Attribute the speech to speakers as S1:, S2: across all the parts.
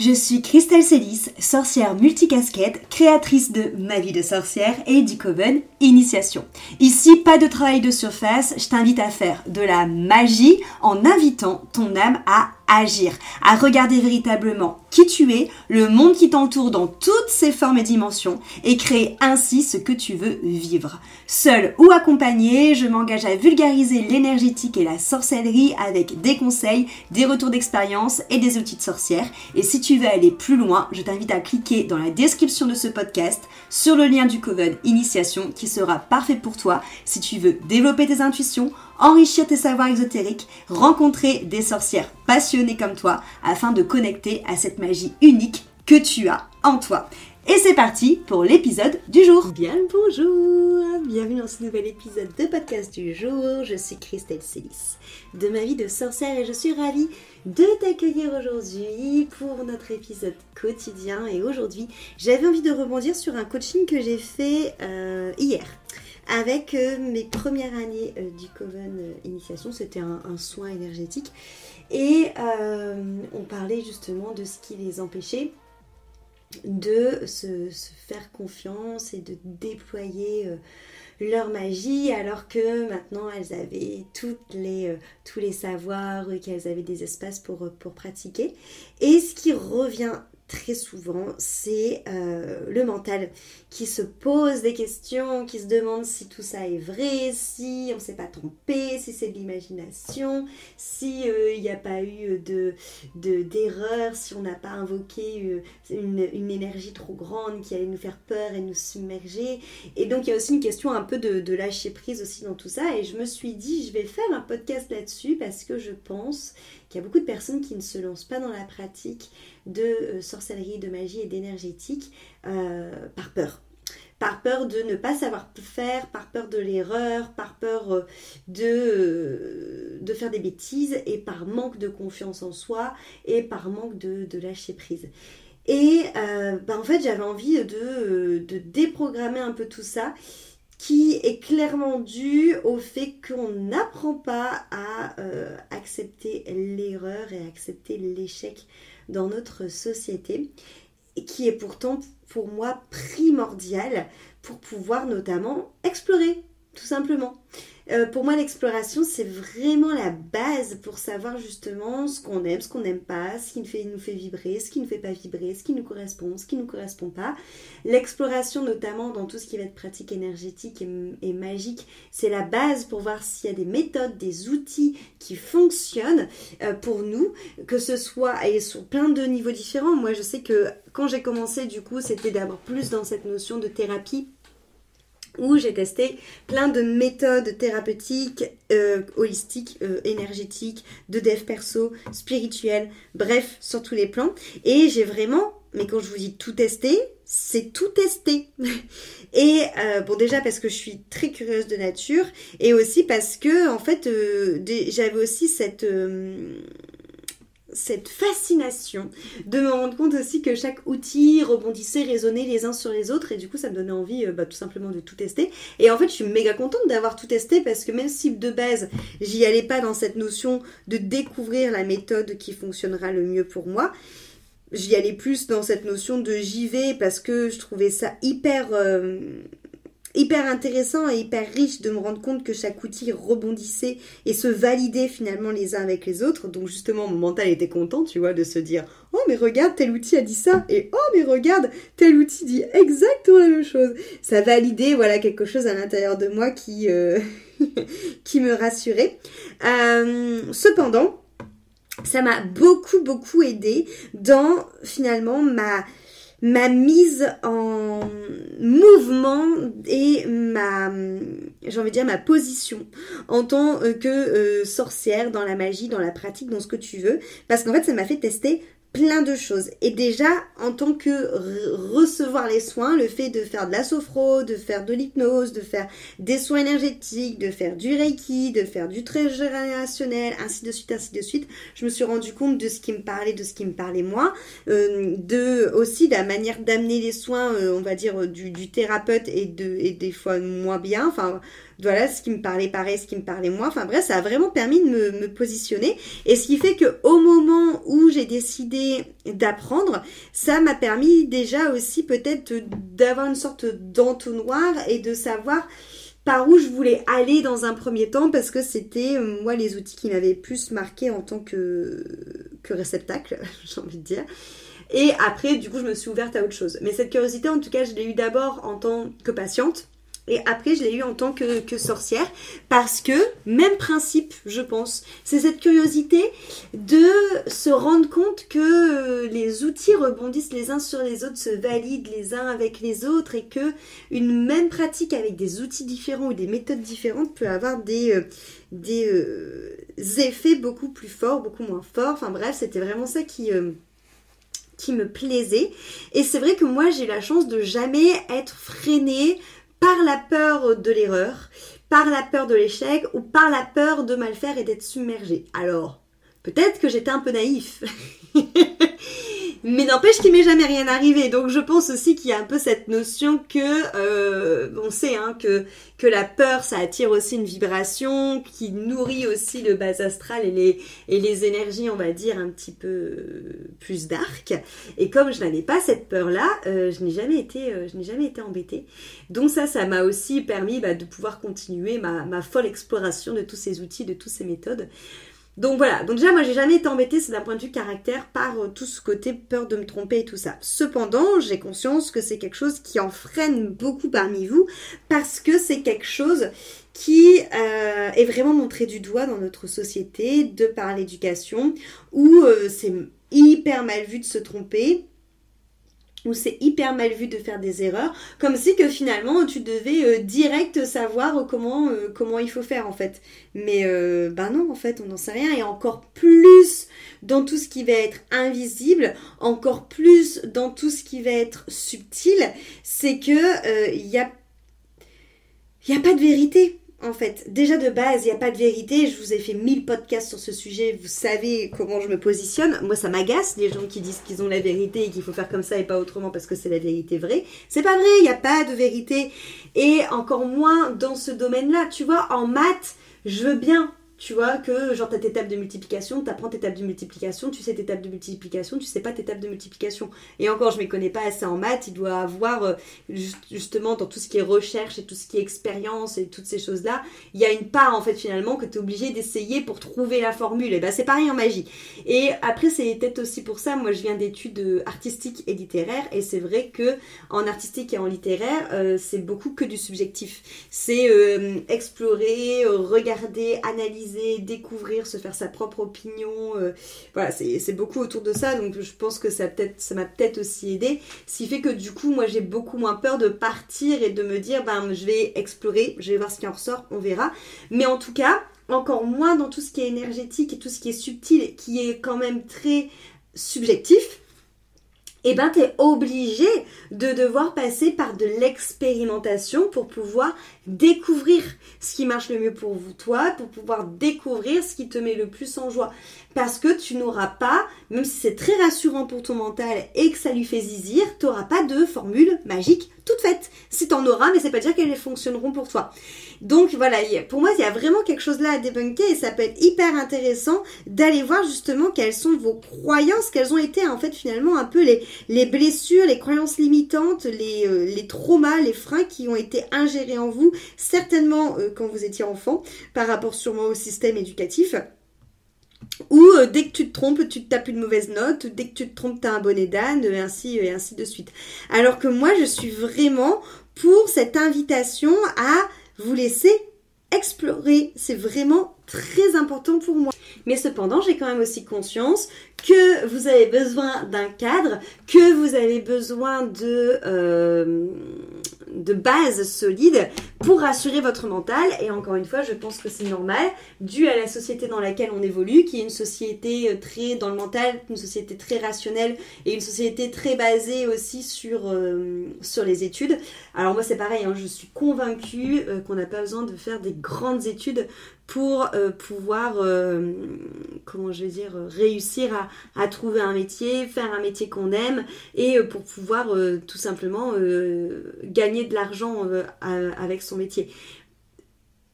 S1: Je suis Christelle Célis, sorcière multicasquette, créatrice de Ma vie de sorcière et du Coven Initiation. Ici, pas de travail de surface, je t'invite à faire de la magie en invitant ton âme à agir, à regarder véritablement qui tu es, le monde qui t'entoure dans toutes ses formes et dimensions et créer ainsi ce que tu veux vivre. Seule ou accompagnée, je m'engage à vulgariser l'énergétique et la sorcellerie avec des conseils, des retours d'expérience et des outils de sorcière. Et si tu veux aller plus loin, je t'invite à cliquer dans la description de ce podcast sur le lien du Coven Initiation qui sera parfait pour toi si tu veux développer tes intuitions, enrichir tes savoirs exotériques, rencontrer des sorcières passionnées comme toi afin de connecter à cette magie unique que tu as en toi. Et c'est parti pour l'épisode du jour.
S2: Bien le bonjour, bienvenue dans ce nouvel épisode de podcast du jour. Je suis Christelle Célis de Ma vie de sorcière et je suis ravie de t'accueillir aujourd'hui pour notre épisode quotidien. Et aujourd'hui, j'avais envie de rebondir sur un coaching que j'ai fait hier. Avec mes premières années du Coven Initiation, c'était un soin énergétique et on parlait justement de ce qui les empêchait de se faire confiance et de déployer leur magie alors que maintenant elles avaient tous les savoirs, qu'elles avaient des espaces pour pratiquer. Et ce qui revient très souvent, c'est le mental qui se pose des questions, qui se demande si tout ça est vrai, si on ne s'est pas trompé, si c'est de l'imagination, si il n'y a pas eu d'erreur, si on n'a pas invoqué une énergie trop grande qui allait nous faire peur et nous submerger. Et donc il y a aussi une question un peu de lâcher prise aussi dans tout ça. Et je me suis dit, je vais faire un podcast là-dessus parce que je pense qu'il y a beaucoup de personnes qui ne se lancent pas dans la pratique de sorcellerie, de magie et d'énergétique par peur. Par peur de ne pas savoir faire, par peur de l'erreur, par peur de faire des bêtises et par manque de confiance en soi et par manque de lâcher prise. Et en fait, j'avais envie de déprogrammer un peu tout ça qui est clairement dû au fait qu'on n'apprend pas à accepter l'erreur et accepter l'échec dans notre société, et qui est pourtant pour moi primordial pour pouvoir notamment explorer, tout simplement. Pour moi, l'exploration, c'est vraiment la base pour savoir justement ce qu'on aime, ce qu'on n'aime pas, ce qui nous fait vibrer, ce qui ne nous fait pas vibrer, ce qui nous correspond, ce qui ne nous correspond pas. L'exploration, notamment dans tout ce qui va être pratique énergétique et magique, c'est la base pour voir s'il y a des méthodes, des outils qui fonctionnent pour nous, que ce soit et sur plein de niveaux différents. Moi, je sais que quand j'ai commencé, du coup, c'était d'abord plus dans cette notion de thérapie, où j'ai testé plein de méthodes thérapeutiques, holistiques, énergétiques, de dev perso, spirituelles, bref, sur tous les plans. Et j'ai vraiment, mais quand je vous dis tout tester, c'est tout tester. Et bon, déjà parce que je suis très curieuse de nature, et aussi parce que, en fait, j'avais aussi cette fascination de me rendre compte aussi que chaque outil rebondissait, résonnait les uns sur les autres, et du coup ça me donnait envie tout simplement de tout tester. Et en fait je suis méga contente d'avoir tout testé, parce que même si de base j'y allais pas dans cette notion de découvrir la méthode qui fonctionnera le mieux pour moi, j'y allais plus dans cette notion de j'y vais parce que je trouvais ça hyper intéressant et hyper riche de me rendre compte que chaque outil rebondissait et se validait finalement les uns avec les autres. Donc justement, mon mental était content, tu vois, de se dire « Oh, mais regarde, tel outil a dit ça » et « Oh, mais regarde, tel outil dit exactement la même chose ». Ça validait, voilà, quelque chose à l'intérieur de moi qui me rassurait. Cependant, ça m'a beaucoup aidé dans finalement ma mise en mouvement et ma position en tant que sorcière dans la magie, dans la pratique, dans ce que tu veux. Parce qu'en fait, ça m'a fait tester plein de choses. Et déjà, en tant que recevoir les soins, le fait de faire de la sophro, de faire de l'hypnose, de faire des soins énergétiques, de faire du reiki, de faire du transgénérationnel, ainsi de suite, je me suis rendu compte de ce qui me parlait, de ce qui me parlait moi, aussi de la manière d'amener les soins, on va dire, du thérapeute et des fois moins bien, enfin voilà, ce qui me parlait pareil, ce qui me parlait moins, enfin bref, ça a vraiment permis de me positionner, et ce qui fait que au moment où j'ai j'ai décidé d'apprendre, ça m'a permis déjà aussi peut-être d'avoir une sorte d'entonnoir et de savoir par où je voulais aller dans un premier temps, parce que c'était moi les outils qui m'avaient plus marqué en tant que réceptacle, j'ai envie de dire. Et après, du coup, je me suis ouverte à autre chose. Mais cette curiosité, en tout cas, je l'ai eue d'abord en tant que patiente. Et après, je l'ai eue en tant que sorcière. Parce que, même principe, je pense. C'est cette curiosité de se rendre compte que les outils rebondissent les uns sur les autres, se valident les uns avec les autres. Et que une même pratique avec des outils différents ou des méthodes différentes peut avoir des effets beaucoup plus forts, beaucoup moins forts. Enfin bref, c'était vraiment ça qui me plaisait. Et c'est vrai que moi, j'ai la chance de jamais être freinée par la peur de l'erreur, par la peur de l'échec ou par la peur de mal faire et d'être submergée. Alors, peut-être que j'étais un peu naïf. Mais n'empêche qu'il m'est jamais rien arrivé. Donc je pense aussi qu'il y a un peu cette notion que, on sait que la peur, ça attire aussi une vibration qui nourrit aussi le bas astral et les énergies, on va dire, un petit peu plus dark. Et comme je n'avais pas cette peur-là, je n'ai jamais été embêtée. Donc ça m'a aussi permis de pouvoir continuer ma folle exploration de tous ces outils, de toutes ces méthodes. Donc voilà, donc déjà moi j'ai jamais été embêtée, c'est d'un point de vue caractère, par tout ce côté peur de me tromper et tout ça. Cependant, j'ai conscience que c'est quelque chose qui en freine beaucoup parmi vous, parce que c'est quelque chose qui est vraiment montré du doigt dans notre société, de par l'éducation, où c'est hyper mal vu de se tromper, où c'est hyper mal vu de faire des erreurs, comme si que finalement tu devais direct savoir comment il faut faire en fait. Mais non, en fait on n'en sait rien, et encore plus dans tout ce qui va être invisible, encore plus dans tout ce qui va être subtil, c'est que il y a pas de vérité. En fait, déjà de base, il n'y a pas de vérité. Je vous ai fait 1000 podcasts sur ce sujet. Vous savez comment je me positionne. Moi, ça m'agace, les gens qui disent qu'ils ont la vérité et qu'il faut faire comme ça et pas autrement parce que c'est la vérité vraie. C'est pas vrai, il n'y a pas de vérité. Et encore moins dans ce domaine-là. Tu vois, en maths, je veux bien. Tu vois que genre t'as tes tables de multiplication, t'apprends tes tables de multiplication, tu sais tes tables de multiplication, tu sais pas tes tables de multiplication. Et encore, je ne m'y connais pas assez en maths, il doit avoir justement dans tout ce qui est recherche et tout ce qui est expérience et toutes ces choses-là, il y a une part en fait finalement que tu es obligé d'essayer pour trouver la formule. Et c'est pareil en magie. Et après c'est peut-être aussi pour ça, moi je viens d'études artistiques et littéraires, et c'est vrai que en artistique et en littéraire, c'est beaucoup que du subjectif. C'est explorer, regarder, analyser, découvrir, se faire sa propre opinion, voilà, c'est beaucoup autour de ça, donc je pense que ça m'a peut-être aussi aidé, ce qui fait que du coup moi j'ai beaucoup moins peur de partir et de me dire je vais explorer, je vais voir ce qui en ressort, on verra, mais en tout cas encore moins dans tout ce qui est énergétique et tout ce qui est subtil, qui est quand même très subjectif. Et t'es obligé de devoir passer par de l'expérimentation pour pouvoir découvrir ce qui marche le mieux pour vous, toi, pour pouvoir découvrir ce qui te met le plus en joie. Parce que tu n'auras pas, même si c'est très rassurant pour ton mental et que ça lui fait zizir, tu n'auras pas de formule magique toute faite. Si tu en auras, mais c'est pas dire qu'elles fonctionneront pour toi. Donc voilà, pour moi, il y a vraiment quelque chose là à débunker, et ça peut être hyper intéressant d'aller voir justement quelles sont vos croyances, quelles ont été en fait finalement un peu les blessures, les croyances limitantes, les traumas, les freins qui ont été ingérés en vous, certainement quand vous étiez enfant, par rapport sûrement au système éducatif. Ou dès que tu te trompes, tu te tapes une mauvaise note, dès que tu te trompes, tu as un bonnet d'âne, et ainsi de suite. Alors que moi, je suis vraiment pour cette invitation à vous laisser explorer. C'est vraiment très important pour moi. Mais cependant, j'ai quand même aussi conscience que vous avez besoin d'un cadre, que vous avez besoin de bases solides pour rassurer votre mental. Et encore une fois, je pense que c'est normal, dû à la société dans laquelle on évolue, qui est une société très dans le mental, une société très rationnelle et une société très basée aussi sur les études. Alors moi, c'est pareil, je suis convaincue qu'on n'a pas besoin de faire des grandes études pour pouvoir, réussir à trouver un métier, faire un métier qu'on aime, et pour pouvoir tout simplement gagner de l'argent avec son métier.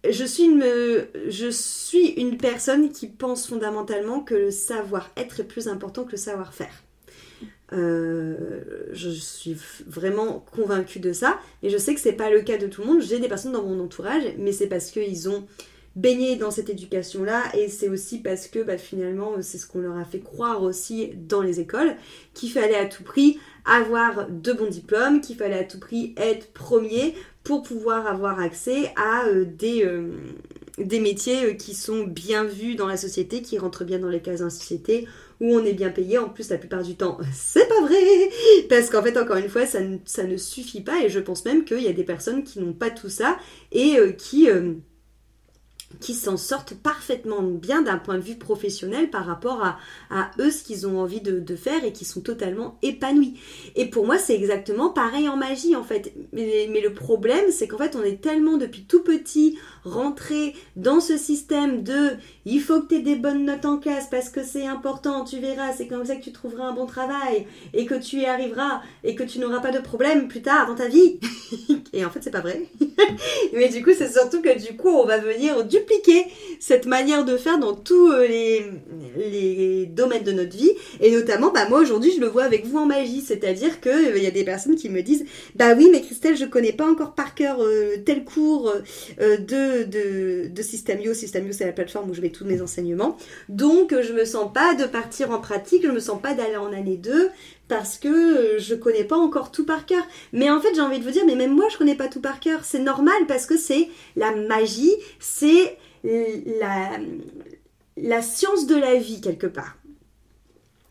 S2: je suis une personne qui pense fondamentalement que le savoir-être est plus important que le savoir-faire. Je suis vraiment convaincue de ça, et je sais que c'est pas le cas de tout le monde. J'ai des personnes dans mon entourage, mais c'est parce qu'ils ont baigné dans cette éducation-là, et c'est aussi parce que finalement c'est ce qu'on leur a fait croire aussi dans les écoles, qu'il fallait à tout prix avoir de bons diplômes, qu'il fallait à tout prix être premier pour pouvoir avoir accès à des métiers qui sont bien vus dans la société, qui rentrent bien dans les cases de la société, où on est bien payé. En plus, la plupart du temps, c'est pas vrai, parce qu'en fait, encore une fois, ça ne suffit pas, et je pense même qu'il y a des personnes qui n'ont pas tout ça, et qui s'en sortent parfaitement bien d'un point de vue professionnel par rapport à eux, ce qu'ils ont envie de faire, et qui sont totalement épanouis. Et pour moi, c'est exactement pareil en magie, en fait. Mais le problème, c'est qu'en fait, on est tellement depuis tout petit rentré dans ce système de « il faut que tu aies des bonnes notes en classe parce que c'est important, tu verras, c'est comme ça que tu trouveras un bon travail et que tu y arriveras et que tu n'auras pas de problème plus tard dans ta vie. » Et en fait, c'est pas vrai. Mais du coup, c'est surtout que du coup, on va venir dupliquer cette manière de faire dans tous les domaines de notre vie. Et notamment, moi aujourd'hui, je le vois avec vous en magie. C'est-à-dire qu'il y a des personnes qui me disent « Bah oui, mais Christelle, je connais pas encore par cœur tel cours de System-io. System-io, c'est la plateforme où je mets tous mes enseignements. Donc, je me sens pas de partir en pratique, je me sens pas d'aller en année 2 parce que je connais pas encore tout par cœur. » Mais en fait, j'ai envie de vous dire, mais même moi, je connais pas tout par cœur. C'est normal parce que c'est la magie, c'est la science de la vie, quelque part.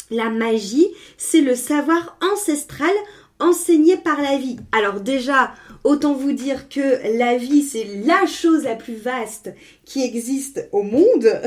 S2: La magie, c'est le savoir ancestral enseigné par la vie. Alors déjà, autant vous dire que la vie, c'est la chose la plus vaste qui existe au monde.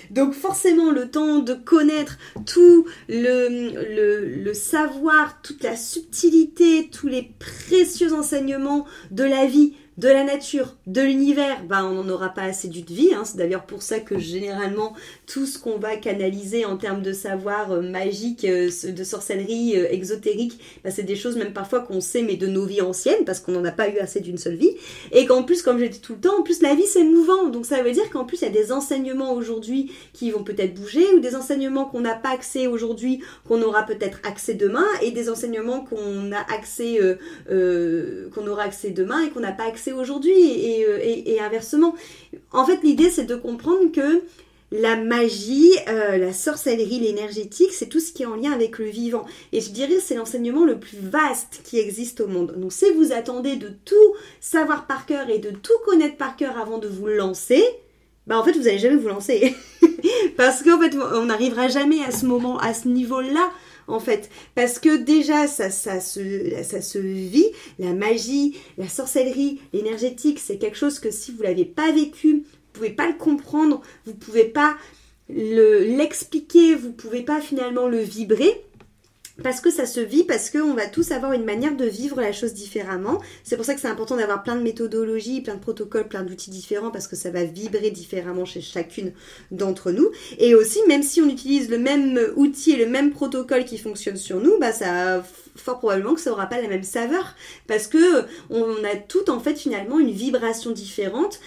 S2: Donc forcément, le temps de connaître tout le savoir, toute la subtilité, tous les précieux enseignements de la vie, de la nature, de l'univers, on n'en aura pas assez d'une vie. C'est d'ailleurs pour ça que généralement, tout ce qu'on va canaliser en termes de savoir magique, de sorcellerie exotérique, c'est des choses même parfois qu'on sait, mais de nos vies anciennes, parce qu'on n'en a pas eu assez d'une seule vie. Et qu'en plus, comme j'ai dit tout le temps, en plus la vie c'est mouvant. Donc ça veut dire qu'en plus il y a des enseignements aujourd'hui qui vont peut-être bouger, ou des enseignements qu'on n'a pas accès aujourd'hui, qu'on aura peut-être accès demain, et des enseignements qu'on a accès, qu'on aura accès demain et qu'on n'a pas accès aujourd'hui, et inversement. En fait, l'idée, c'est de comprendre que la magie, la sorcellerie, l'énergétique, c'est tout ce qui est en lien avec le vivant. Et je dirais que c'est l'enseignement le plus vaste qui existe au monde. Donc, si vous attendez de tout savoir par cœur et de tout connaître par cœur avant de vous lancer, en fait, vous n'allez jamais vous lancer. Parce qu'en fait, on n'arrivera jamais à ce moment, à ce niveau-là, en fait, parce que déjà ça se vit, la magie, la sorcellerie, l'énergétique, c'est quelque chose que si vous l'avez pas vécu, vous pouvez pas le comprendre, vous pouvez pas l'expliquer, vous pouvez pas finalement le vibrer. Parce que ça se vit, parce qu'on va tous avoir une manière de vivre la chose différemment. C'est pour ça que c'est important d'avoir plein de méthodologies, plein de protocoles, plein d'outils différents, parce que ça va vibrer différemment chez chacune d'entre nous. Et aussi, même si on utilise le même outil et le même protocole qui fonctionne sur nous, ça fort probablement que ça n'aura pas la même saveur, parce que on a tout en fait finalement une vibration différente,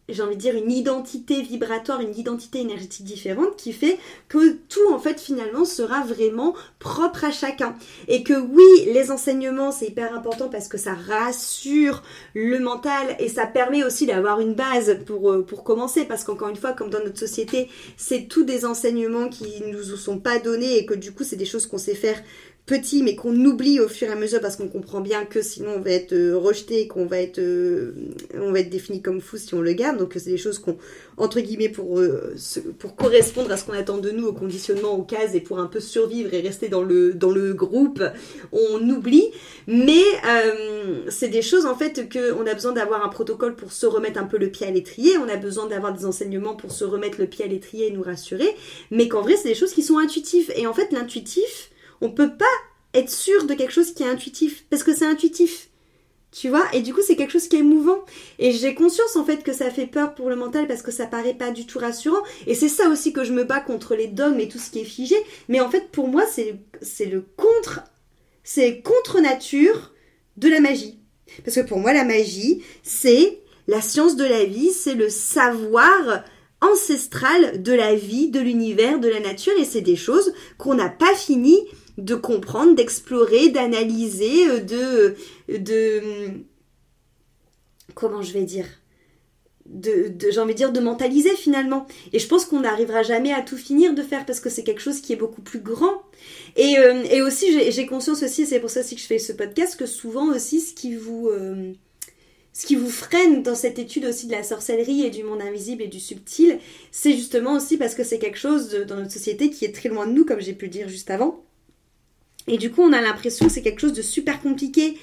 S2: j'ai envie de dire une identité vibratoire, une identité énergétique différente, qui fait que tout en fait finalement sera vraiment propre à chacun. Et que oui, les enseignements c'est hyper important parce que ça rassure le mental, et ça permet aussi d'avoir une base pour commencer, parce qu'encore une fois, comme dans notre société, c'est tous des enseignements qui nous sont pas donnés, et que du coup c'est des choses qu'on sait faire petit, mais qu'on oublie au fur et à mesure, parce qu'on comprend bien que sinon on va être rejeté, qu'on va être défini comme fou si on le garde. Donc c'est des choses qu'on, entre guillemets, pour correspondre à ce qu'on attend de nous, au conditionnement, aux cases, et pour un peu survivre et rester dans le groupe, on oublie. Mais c'est des choses en fait qu'on a besoin d'avoir un protocole pour se remettre un peu le pied à l'étrier, on a besoin d'avoir des enseignements pour se remettre le pied à l'étrier et nous rassurer, mais qu'en vrai c'est des choses qui sont intuitives. Et en fait l'intuitif, on peut pas être sûr de quelque chose qui est intuitif, parce que c'est intuitif, tu vois, et du coup c'est quelque chose qui est mouvant, et j'ai conscience en fait que ça fait peur pour le mental, parce que ça paraît pas du tout rassurant, et c'est ça aussi que je me bats contre les dogmes et tout ce qui est figé. Mais en fait pour moi c'est contre nature de la magie. Parce que pour moi, la magie, c'est la science de la vie, c'est le savoir ancestral de la vie, de l'univers, de la nature, et c'est des choses qu'on n'a pas fini de comprendre, d'explorer, d'analyser, comment je vais dire, j'ai envie de dire de mentaliser finalement. Et je pense qu'on n'arrivera jamais à tout finir de faire parce que c'est quelque chose qui est beaucoup plus grand. Et aussi, j'ai conscience aussi, et c'est pour ça aussi que je fais ce podcast, que souvent aussi ce qui vous freine dans cette étude aussi de la sorcellerie et du monde invisible et du subtil, c'est justement aussi parce que c'est quelque chose dans notre société qui est très loin de nous, comme j'ai pu le dire juste avant. Et du coup, on a l'impression que c'est quelque chose de super compliqué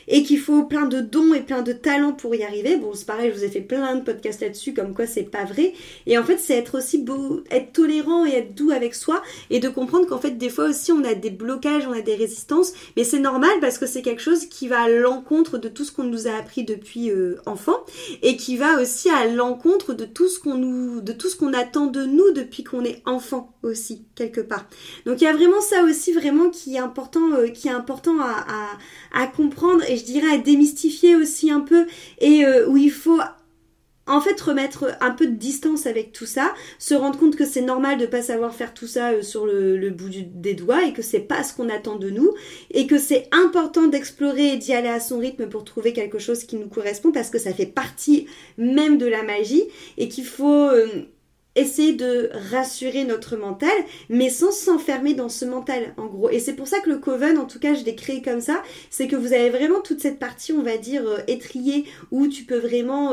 S2: et qu'il faut plein de dons et plein de talents pour y arriver. Bon, c'est pareil, je vous ai fait plein de podcasts là-dessus, comme quoi c'est pas vrai. Et en fait, c'est être aussi beau, être tolérant et être doux avec soi et de comprendre qu'en fait, des fois aussi, on a des blocages, on a des résistances, mais c'est normal parce que c'est quelque chose qui va à l'encontre de tout ce qu'on nous a appris depuis enfant et qui va aussi à l'encontre de tout ce qu'on attend de nous depuis qu'on est enfant aussi, quelque part. Donc, il y a vraiment ça aussi, vraiment, qui est important à comprendre et je dirais à démystifier aussi un peu et où il faut en fait remettre un peu de distance avec tout ça, se rendre compte que c'est normal de pas savoir faire tout ça sur le bout des doigts et que c'est pas ce qu'on attend de nous et que c'est important d'explorer et d'y aller à son rythme pour trouver quelque chose qui nous correspond parce que ça fait partie même de la magie et qu'il faut essayer de rassurer notre mental, mais sans s'enfermer dans ce mental, en gros. Et c'est pour ça que le Coven, en tout cas, je l'ai créé comme ça, c'est que vous avez vraiment toute cette partie, on va dire, étriée, où tu peux vraiment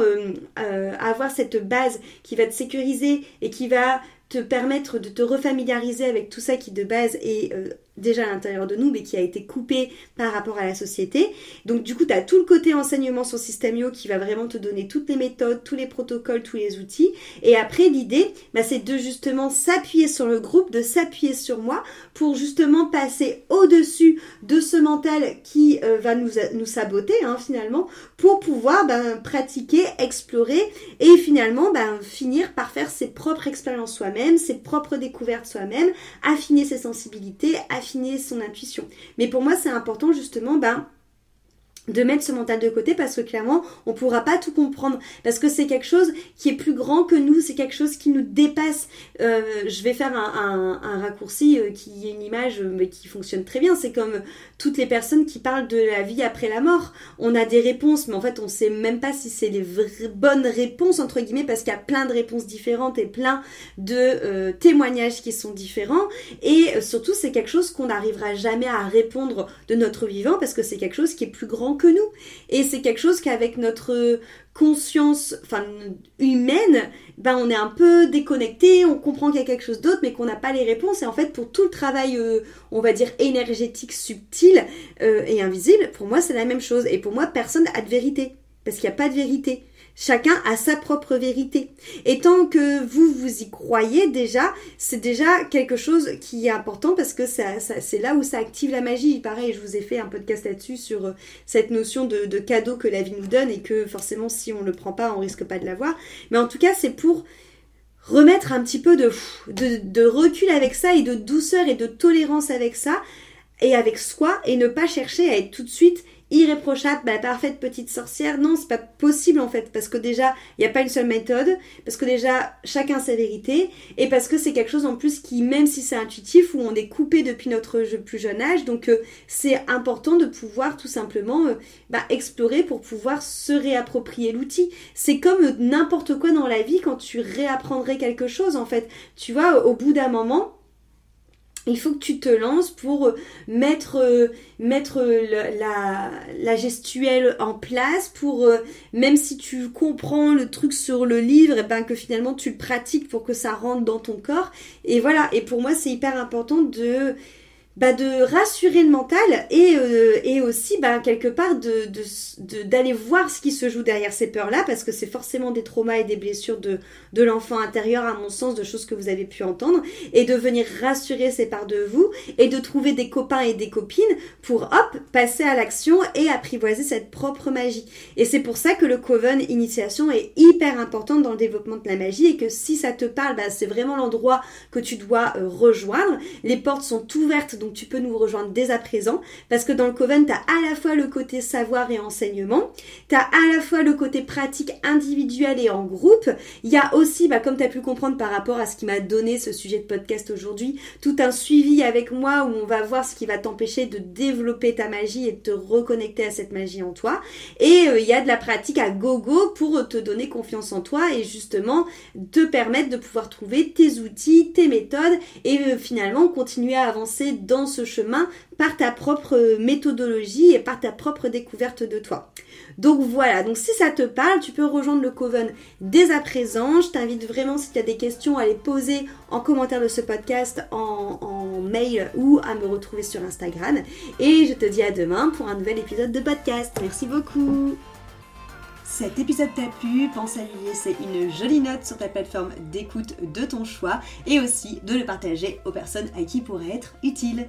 S2: avoir cette base qui va te sécuriser et qui va te permettre de te refamiliariser avec tout ça qui, de base, est déjà à l'intérieur de nous, mais qui a été coupé par rapport à la société. Donc, du coup, tu as tout le côté enseignement sur System.io qui va vraiment te donner toutes les méthodes, tous les protocoles, tous les outils. Et après, l'idée, c'est de justement s'appuyer sur le groupe, de s'appuyer sur moi pour justement passer au-dessus de ce mental qui va nous saboter, finalement, pour pouvoir pratiquer, explorer et finalement finir par faire ses propres expériences soi-même, ses propres découvertes soi-même, affiner ses sensibilités, affiner son intuition. Mais pour moi, c'est important justement de mettre ce mental de côté parce que clairement, on pourra pas tout comprendre parce que c'est quelque chose qui est plus grand que nous, c'est quelque chose qui nous dépasse. Je vais faire un raccourci qui est une image mais qui fonctionne très bien. C'est comme toutes les personnes qui parlent de la vie après la mort. On a des réponses, mais en fait, on sait même pas si c'est les bonnes réponses entre guillemets parce qu'il y a plein de réponses différentes et plein de témoignages qui sont différents. Et surtout, c'est quelque chose qu'on n'arrivera jamais à répondre de notre vivant parce que c'est quelque chose qui est plus grand que nous. Et c'est quelque chose qu'avec notre conscience humaine, on est un peu déconnecté, on comprend qu'il y a quelque chose d'autre, mais qu'on n'a pas les réponses. Et en fait, pour tout le travail, on va dire énergétique, subtil et invisible, pour moi, c'est la même chose. Et pour moi, personne n'a de vérité. Parce qu'il n'y a pas de vérité. Chacun a sa propre vérité. Et tant que vous y croyez déjà, c'est déjà quelque chose qui est important parce que c'est là où ça active la magie. Pareil, je vous ai fait un podcast là-dessus sur cette notion de cadeau que la vie nous donne et que forcément, si on ne le prend pas, on risque pas de l'avoir. Mais en tout cas, c'est pour remettre un petit peu de recul avec ça et de douceur et de tolérance avec ça et avec soi et ne pas chercher à être tout de suite irréprochable, parfaite petite sorcière. Non, c'est pas possible en fait, parce que déjà, il n'y a pas une seule méthode, parce que déjà, chacun a sa vérité, et parce que c'est quelque chose en plus qui, même si c'est intuitif, où on est coupé depuis notre plus jeune âge, donc c'est important de pouvoir tout simplement explorer pour pouvoir se réapproprier l'outil. C'est comme n'importe quoi dans la vie, quand tu réapprendrais quelque chose en fait. Tu vois, au bout d'un moment, il faut que tu te lances pour mettre la gestuelle en place pour, même si tu comprends le truc sur le livre, que finalement tu le pratiques pour que ça rentre dans ton corps. Et voilà, et pour moi c'est hyper important de rassurer le mental et aussi quelque part d'aller voir ce qui se joue derrière ces peurs-là, parce que c'est forcément des traumas et des blessures de l'enfant intérieur, à mon sens, de choses que vous avez pu entendre, et de venir rassurer ces parts de vous et de trouver des copains et des copines pour passer à l'action et apprivoiser cette propre magie. Et c'est pour ça que le Coven Initiation est hyper important dans le développement de la magie, et que si ça te parle, c'est vraiment l'endroit que tu dois rejoindre. Les portes sont ouvertes donc tu peux nous rejoindre dès à présent, parce que dans le Coven, tu as à la fois le côté savoir et enseignement, tu as à la fois le côté pratique individuel et en groupe, il y a aussi, comme tu as pu comprendre par rapport à ce qui m'a donné ce sujet de podcast aujourd'hui, tout un suivi avec moi où on va voir ce qui va t'empêcher de développer ta magie et de te reconnecter à cette magie en toi, et il y a de la pratique à gogo pour te donner confiance en toi et justement te permettre de pouvoir trouver tes outils, tes méthodes et finalement continuer à avancer dans ce chemin par ta propre méthodologie et par ta propre découverte de toi. Donc voilà, donc si ça te parle, tu peux rejoindre le Coven dès à présent. Je t'invite vraiment, si tu as des questions, à les poser en commentaire de ce podcast, en mail ou à me retrouver sur Instagram. Et je te dis à demain pour un nouvel épisode de podcast. Merci beaucoup.
S1: Cet épisode t'a plu, pense à lui laisser une jolie note sur ta plateforme d'écoute de ton choix et aussi de le partager aux personnes à qui il pourrait être utile.